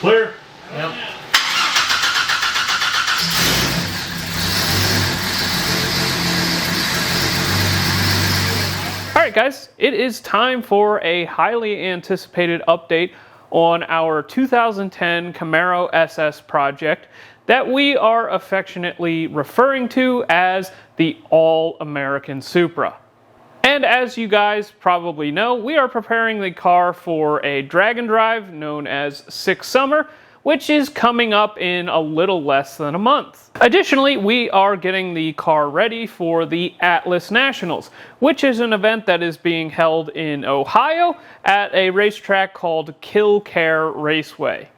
Clear? Yep. Alright guys, it is time for a highly anticipated update on our 2010 Camaro SS project that we are affectionately referring to as the All-American Supra. And as you guys probably know, we are preparing the car for a drag and drive known as Six Summer, which is coming up in a little less than a month. Additionally, we are getting the car ready for the Atlas Nationals, which is an event that is being held in Ohio at a racetrack called Kil-Kare Raceway.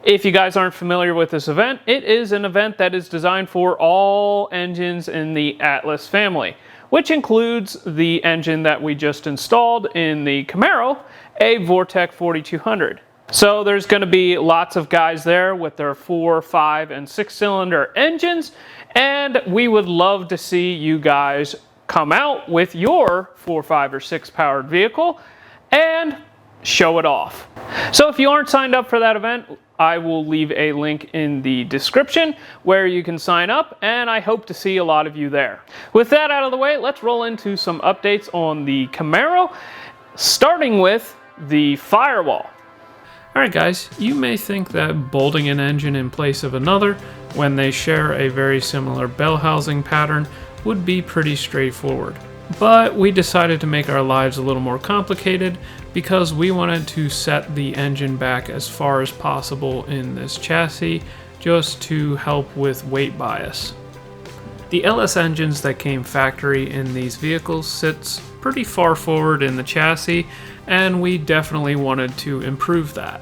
If you guys aren't familiar with this event, it is an event that is designed for all engines in the Atlas family, which includes the engine that we just installed in the Camaro, a Vortec 4200. So there's going to be lots of guys there with their 4, 5, and 6-cylinder engines, and we would love to see you guys come out with your 4, 5, or 6 powered vehicle and show it off. So if you aren't signed up for that event, I will leave a link in the description where you can sign up, and I hope to see a lot of you there. With that out of the way, let's roll into some updates on the Camaro, starting with the Firewall. Alright guys, you may think that bolting an engine in place of another when they share a very similar bell housing pattern would be pretty straightforward. But we decided to make our lives a little more complicated because we wanted to set the engine back as far as possible in this chassis just to help with weight bias. The LS engines that came factory in these vehicles sits pretty far forward in the chassis, and we definitely wanted to improve that.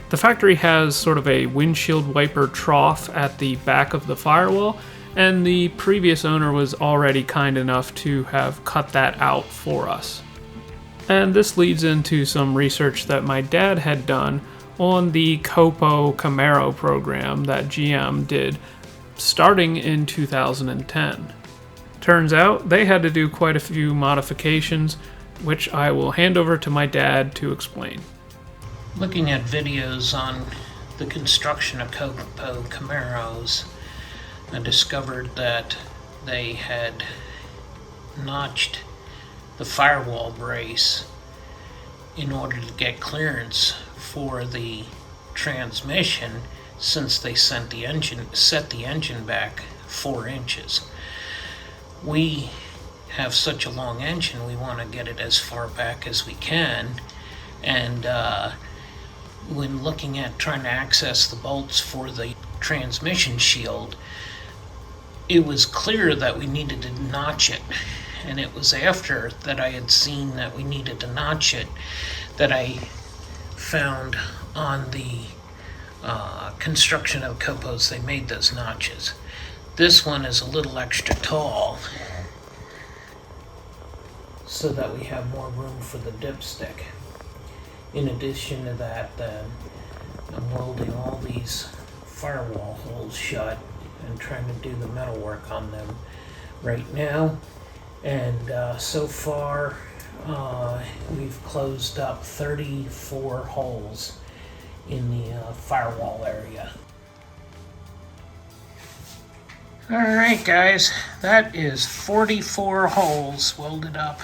The factory has sort of a windshield wiper trough at the back of the Firewall, and the previous owner was already kind enough to have cut that out for us. And this leads into some research that my dad had done on the Copo Camaro program that GM did starting in 2010. Turns out they had to do quite a few modifications, which I will hand over to my dad to explain. Looking at videos on the construction of Copo Camaros, I discovered that they had notched the firewall brace in order to get clearance for the transmission, since they set the engine back 4 inches. We have such a long engine, we want to get it as far back as we can, and when looking at trying to access the bolts for the transmission shield, it was clear that we needed to notch it. And it was after that I had seen that we needed to notch it that I found on the construction of Copos they made those notches. This one is a little extra tall so that we have more room for the dipstick. In addition to that, then, I'm welding all these firewall holes shut and trying to do the metal work on them right now. And so far, we've closed up 34 holes in the firewall area. Alright guys, that is 44 holes welded up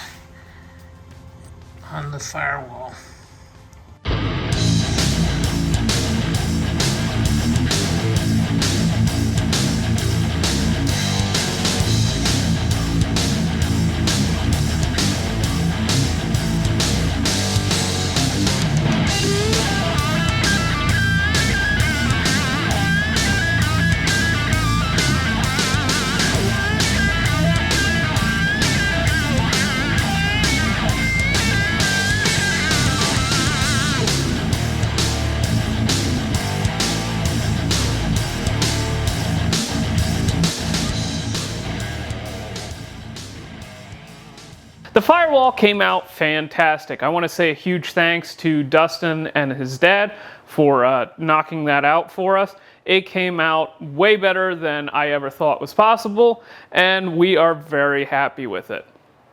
on the firewall. The Firewall came out fantastic. I want to say a huge thanks to Dustin and his dad for knocking that out for us. It came out way better than I ever thought was possible, and we are very happy with it.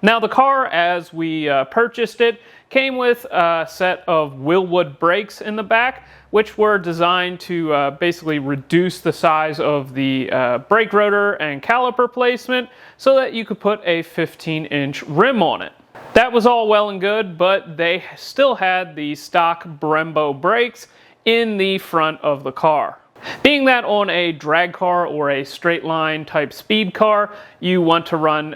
Now the car, as we purchased it, came with a set of Willwood brakes in the back, which were designed to basically reduce the size of the brake rotor and caliper placement so that you could put a 15-inch rim on it. That was all well and good, but they still had the stock Brembo brakes in the front of the car. Being that on a drag car or a straight line type speed car, you want to run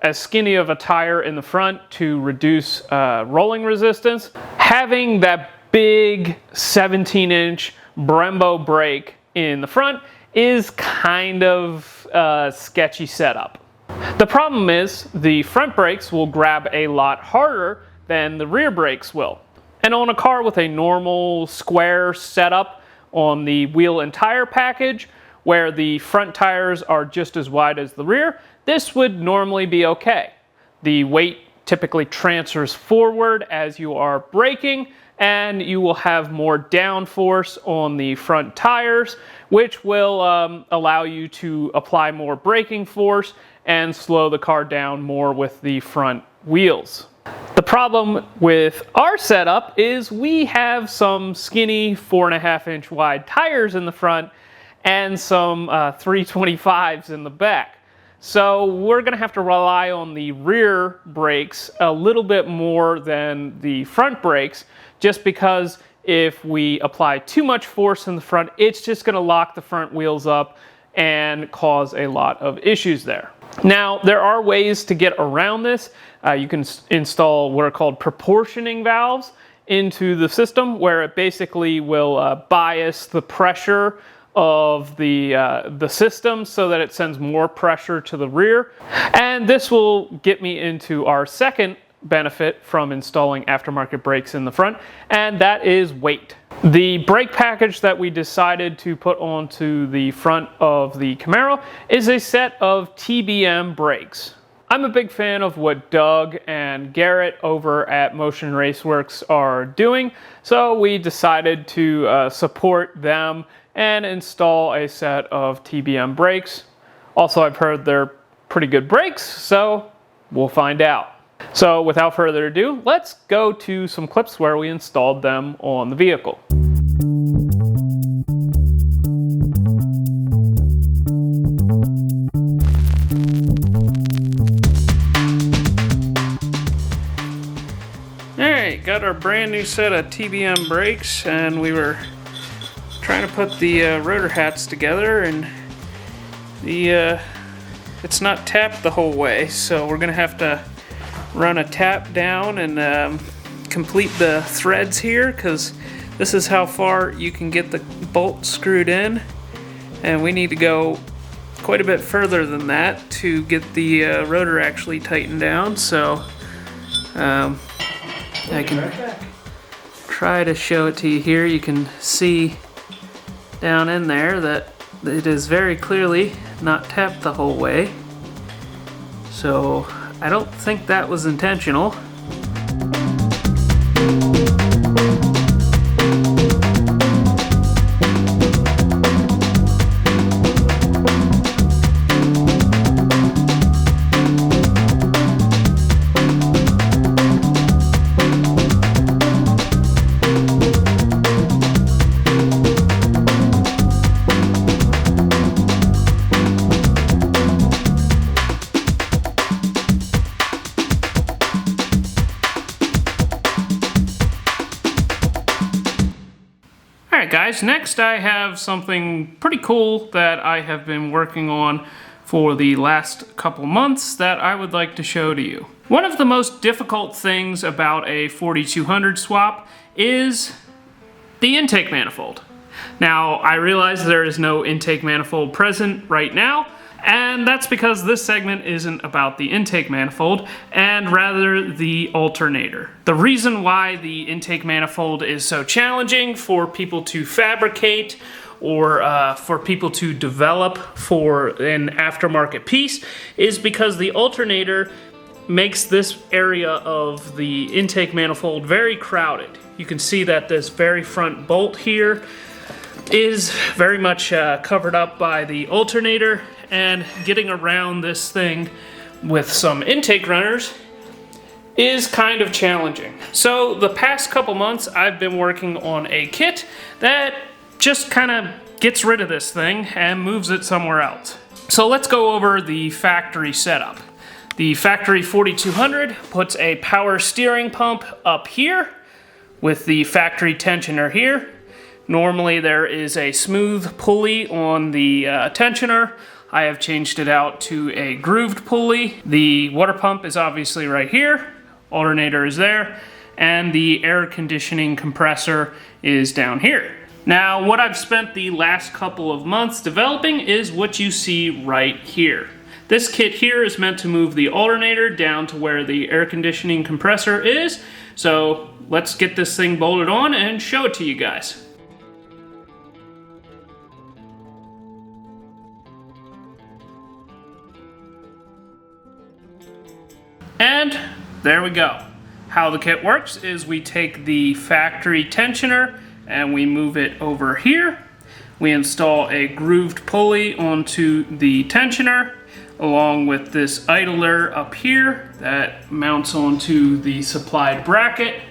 as skinny of a tire in the front to reduce rolling resistance. Having that big 17-inch Brembo brake in the front is kind of a sketchy setup. The problem is the front brakes will grab a lot harder than the rear brakes will. And on a car with a normal square setup on the wheel and tire package, where the front tires are just as wide as the rear, this would normally be okay. The weight typically transfers forward as you are braking, and you will have more downforce on the front tires, which will allow you to apply more braking force and slow the car down more with the front wheels. The problem with our setup is we have some skinny 4.5-inch wide tires in the front and some 325s in the back. So we're going to have to rely on the rear brakes a little bit more than the front brakes, just because if we apply too much force in the front, it's just going to lock the front wheels up and cause a lot of issues there. Now, there are ways to get around this. You can install what are called proportioning valves into the system, where it basically will bias the pressure of the system so that it sends more pressure to the rear. And this will get me into our second benefit from installing aftermarket brakes in the front, and that is weight. The brake package that we decided to put onto the front of the Camaro is a set of TBM brakes. I'm a big fan of what Doug and Garrett over at Motion Raceworks are doing, so we decided to support them and install a set of TBM brakes. Also, I've heard they're pretty good brakes, so we'll find out. So without further ado, let's go to some clips where we installed them on the vehicle. Alright, got our brand new set of TBM brakes, and we were trying to put the rotor hats together, and it's not tapped the whole way, so we're gonna have to run a tap down and complete the threads here, because this is how far you can get the bolt screwed in, and we need to go quite a bit further than that to get the rotor actually tightened down. So I can try to show it to you here. You can see down in there that it is very clearly not tapped the whole way. So I don't think that was intentional. Alright guys, next I have something pretty cool that I have been working on for the last couple months that I would like to show to you. One of the most difficult things about a 4200 swap is the intake manifold. Now, I realize there is no intake manifold present right now, and that's because this segment isn't about the intake manifold, and rather the alternator. The reason why the intake manifold is so challenging for people to fabricate or for people to develop for an aftermarket piece is because the alternator makes this area of the intake manifold very crowded. You can see that this very front bolt here is very much covered up by the alternator, and getting around this thing with some intake runners is kind of challenging. So the past couple months I've been working on a kit that just kind of gets rid of this thing and moves it somewhere else. So let's go over the factory setup. The factory 4200 puts a power steering pump up here with the factory tensioner here. Normally there is a smooth pulley on the tensioner. I have changed it out to a grooved pulley. The water pump is obviously right here. Alternator is there. And the air conditioning compressor is down here. Now, what I've spent the last couple of months developing is what you see right here. This kit here is meant to move the alternator down to where the air conditioning compressor is. So let's get this thing bolted on and show it to you guys. And there we go. How the kit works is we take the factory tensioner and we move it over here. We install a grooved pulley onto the tensioner along with this idler up here that mounts onto the supplied bracket.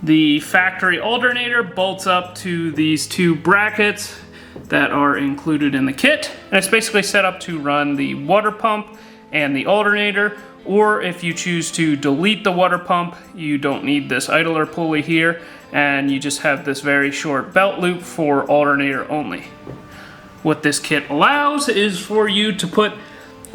The factory alternator bolts up to these two brackets that are included in the kit. And it's basically set up to run the water pump and the alternator, or if you choose to delete the water pump, you don't need this idler pulley here, and you just have this very short belt loop for alternator only. What this kit allows is for you to put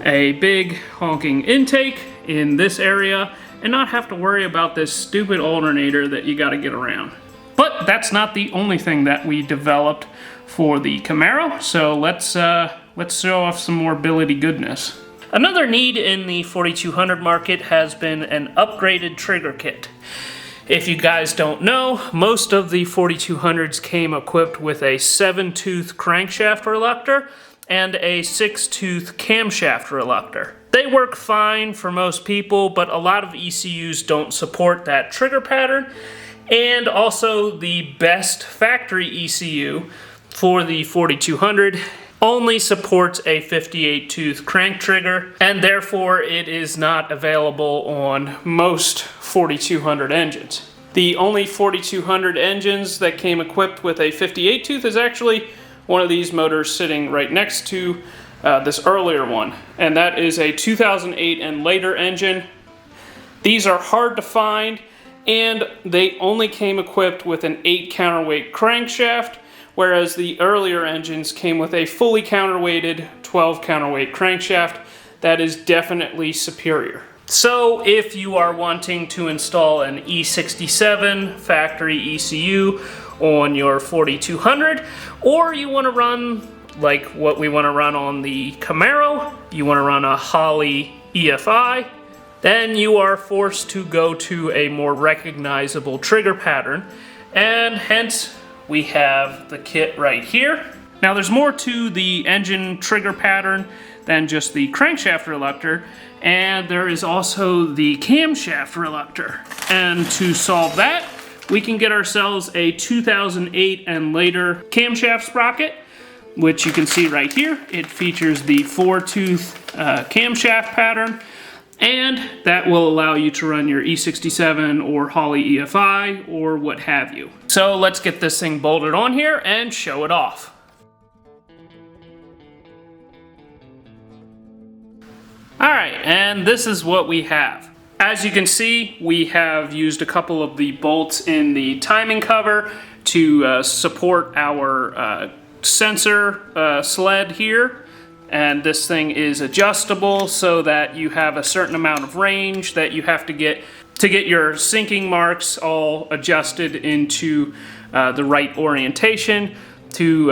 a big honking intake in this area and not have to worry about this stupid alternator that you gotta get around. But that's not the only thing that we developed for the Camaro, so let's show off some more ability goodness. Another need in the 4200 market has been an upgraded trigger kit. If you guys don't know, most of the 4200s came equipped with a 7-tooth crankshaft reluctor and a 6-tooth camshaft reluctor. They work fine for most people, but a lot of ECUs don't support that trigger pattern. And also the best factory ECU for the 4200 only supports a 58-tooth crank trigger, and therefore it is not available on most 4200 engines. The only 4200 engines that came equipped with a 58-tooth is actually one of these motors sitting right next to this earlier one, and that is a 2008 and later engine. These are hard to find, and they only came equipped with an 8 counterweight crankshaft, whereas the earlier engines came with a fully counterweighted 12 counterweight crankshaft. That is definitely superior. So if you are wanting to install an E67 factory ECU on your 4200, or you want to run like what we want to run on the Camaro, you want to run a Holley EFI, then you are forced to go to a more recognizable trigger pattern, and hence we have the kit right here. Now there's more to the engine trigger pattern than just the crankshaft reluctor, and there is also the camshaft reluctor. And to solve that, we can get ourselves a 2008 and later camshaft sprocket, which you can see right here. It features the 4-tooth camshaft pattern, and that will allow you to run your E67 or Holley EFI or what have you. So let's get this thing bolted on here and show it off. Alright, and this is what we have. As you can see, we have used a couple of the bolts in the timing cover to support our sensor sled here. And this thing is adjustable so that you have a certain amount of range that you have to get your sinking marks all adjusted into the right orientation to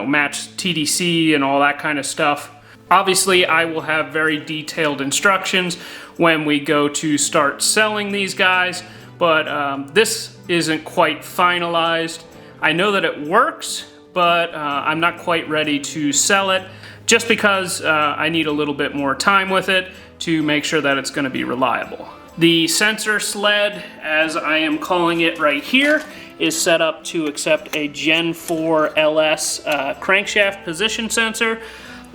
match TDC and all that kind of stuff. Obviously, I will have very detailed instructions when we go to start selling these guys, but this isn't quite finalized. I know that it works, but I'm not quite ready to sell it, just because I need a little bit more time with it to make sure that it's going to be reliable. The sensor sled, as I am calling it right here, is set up to accept a Gen 4 LS crankshaft position sensor.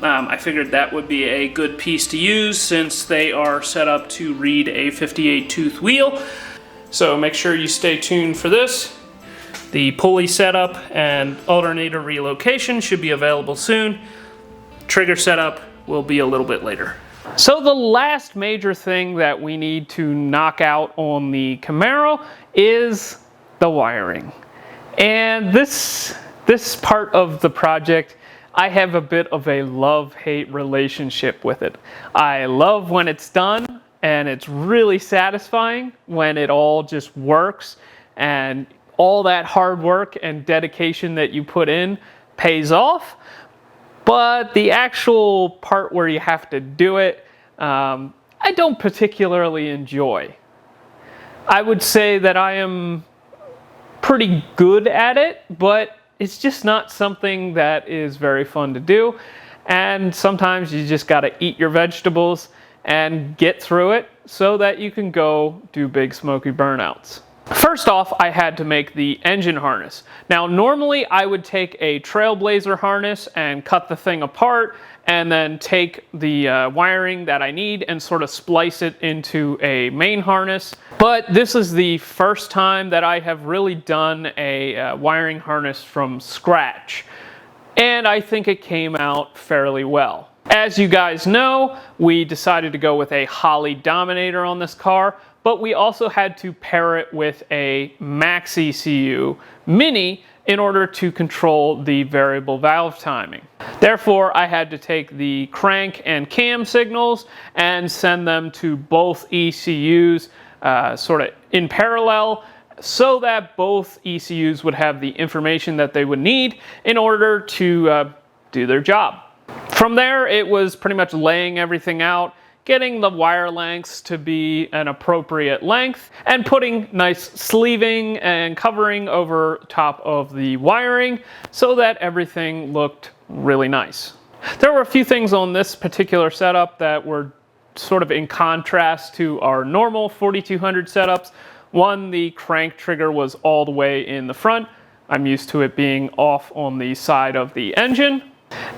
I figured that would be a good piece to use since they are set up to read a 58 tooth wheel. So make sure you stay tuned for this. The pulley setup and alternator relocation should be available soon. Trigger setup will be a little bit later. So the last major thing that we need to knock out on the Camaro is the wiring. And this part of the project, I have a bit of a love-hate relationship with it. I love when it's done, and it's really satisfying when it all just works and all that hard work and dedication that you put in pays off. But the actual part where you have to do it, I don't particularly enjoy. I would say that I am pretty good at it, but it's just not something that is very fun to do. And sometimes you just got to eat your vegetables and get through it so that you can go do big smoky burnouts. First off, I had to make the engine harness. Now, normally I would take a Trailblazer harness and cut the thing apart and then take the wiring that I need and sort of splice it into a main harness. But this is the first time that I have really done a wiring harness from scratch. And I think it came out fairly well. As you guys know, we decided to go with a Holley Dominator on this car, but we also had to pair it with a Max ECU Mini in order to control the variable valve timing. Therefore, I had to take the crank and cam signals and send them to both ECUs sort of in parallel so that both ECUs would have the information that they would need in order to do their job. From there, it was pretty much laying everything out, getting the wire lengths to be an appropriate length, and putting nice sleeving and covering over top of the wiring so that everything looked really nice. There were a few things on this particular setup that were sort of in contrast to our normal 4200 setups. One, the crank trigger was all the way in the front. I'm used to it being off on the side of the engine.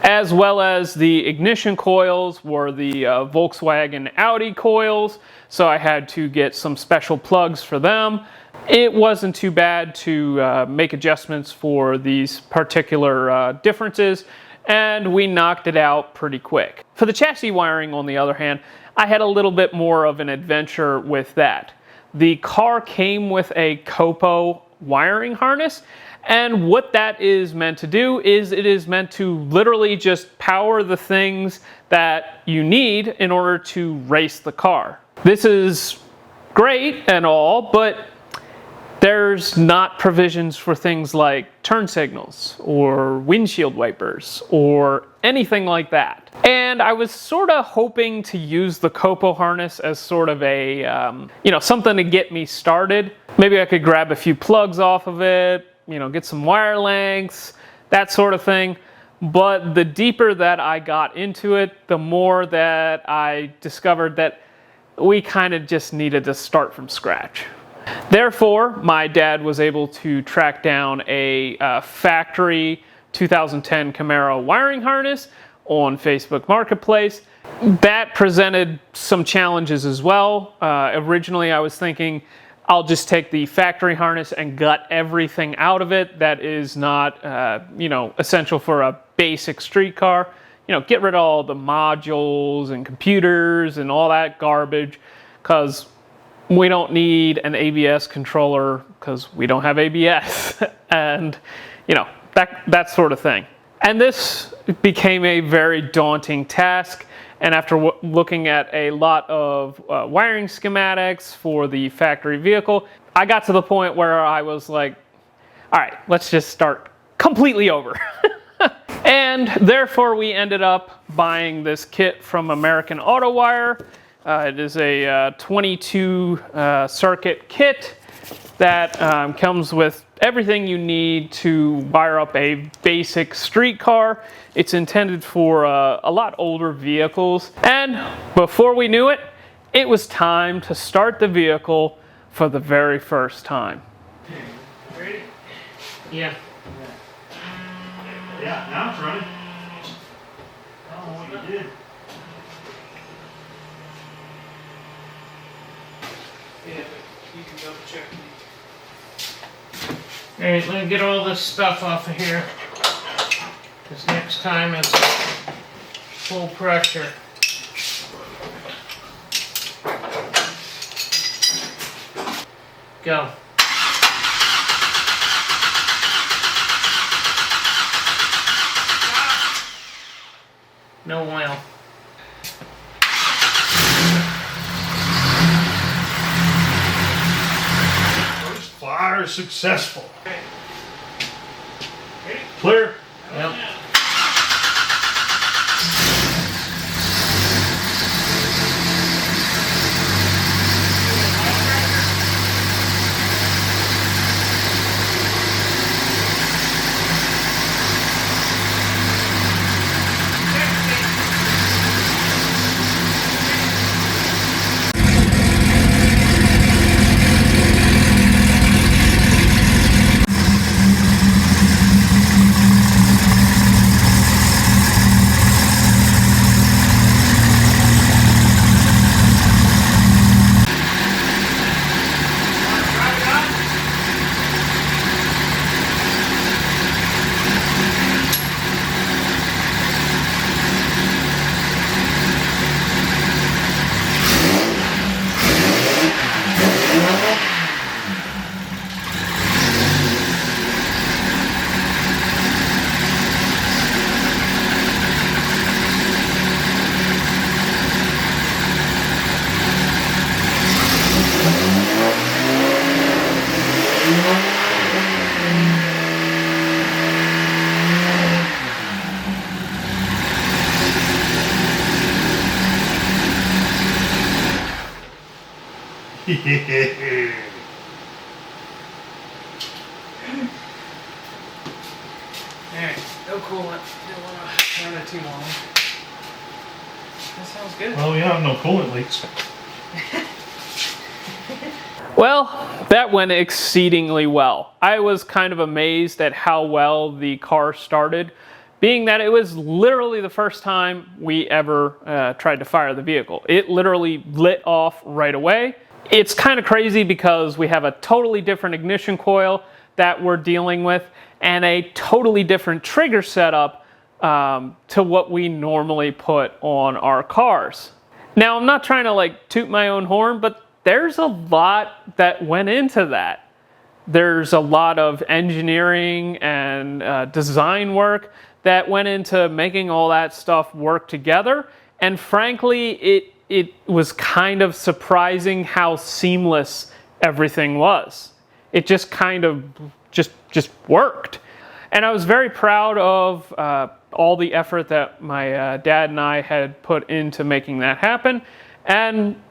As well as the ignition coils were the Volkswagen Audi coils, so I had to get some special plugs for them. It wasn't too bad to make adjustments for these particular differences, and we knocked it out pretty quick. For the chassis wiring, on the other hand, I had a little bit more of an adventure with that. The car came with a Copo wiring harness, and what that is meant to do is it is meant to literally just power the things that you need in order to race the car. This is great and all, but there's not provisions for things like turn signals or windshield wipers or anything like that. And I was sort of hoping to use the Copo harness as sort of a, something to get me started. Maybe I could grab a few plugs off of it, get some wire lengths, that sort of thing. But the deeper that I got into it, the more that I discovered that we kind of just needed to start from scratch. Therefore, my dad was able to track down a factory 2010 Camaro wiring harness on Facebook Marketplace. That presented some challenges as well. Originally, I was thinking I'll just take the factory harness and gut everything out of it that is not, essential for a basic street car. Get rid of all the modules and computers and all that garbage, because we don't need an ABS controller because we don't have ABS and, that sort of thing. And this became a very daunting task. And after looking at a lot of wiring schematics for the factory vehicle, I got to the point where I was like, all right, let's just start completely over. And therefore, we ended up buying this kit from American Auto Wire. It is a 22 circuit kit that comes with everything you need to wire up a basic street car. It's intended for a lot older vehicles. And before we knew it, it was time to start the vehicle for the very first time. Ready? Yeah. Yeah, now it's running. Oh, You did. Yeah, but you can double check me. Alright, let me get all this stuff off of here. Because next time it's full pressure. Go. No oil. First fire successful. Okay. Ready? Clear. Yep. Yeah. Alright, no coolant. Don't want to run it too long. That sounds good. Well, yeah, no coolant leaks. Well, that went exceedingly well. I was kind of amazed at how well the car started, being that it was literally the first time we ever tried to fire the vehicle. It literally lit off right away. It's kind of crazy because we have a totally different ignition coil that we're dealing with and a totally different trigger setup to what we normally put on our cars. Now, I'm not trying to like toot my own horn, but there's a lot that went into that. There's a lot of engineering and design work that went into making all that stuff work together. And frankly, it was kind of surprising how seamless everything was. It just kind of just worked. And I was very proud of all the effort that my dad and I had put into making that happen. And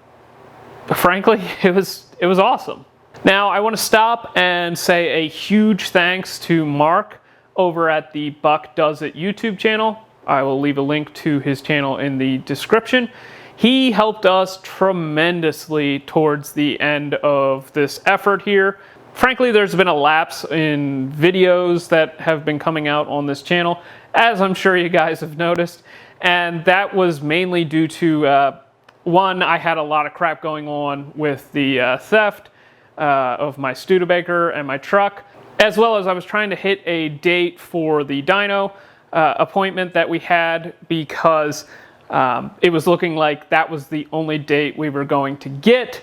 frankly, it was awesome. Now, I want to stop and say a huge thanks to Mark over at the Buck Does It YouTube channel. I will leave a link to his channel in the description. He helped us tremendously towards the end of this effort here. Frankly, there's been a lapse in videos that have been coming out on this channel, as I'm sure you guys have noticed. And that was mainly due to, one, I had a lot of crap going on with the theft of my Studebaker and my truck, as well as I was trying to hit a date for the dyno appointment that we had because it was looking like that was the only date we were going to get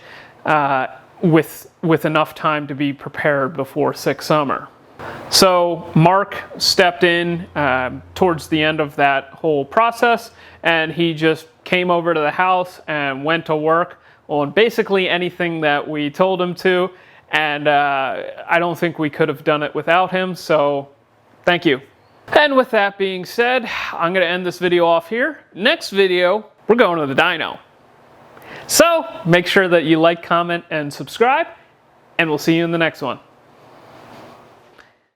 with enough time to be prepared before sick summer. So Mark stepped in towards the end of that whole process, and he just came over to the house and went to work on basically anything that we told him to, and I don't think we could have done it without him, so thank you. And with that being said, I'm going to end this video off here. Next video, we're going to the dyno. So make sure that you like, comment, and subscribe, and we'll see you in the next one.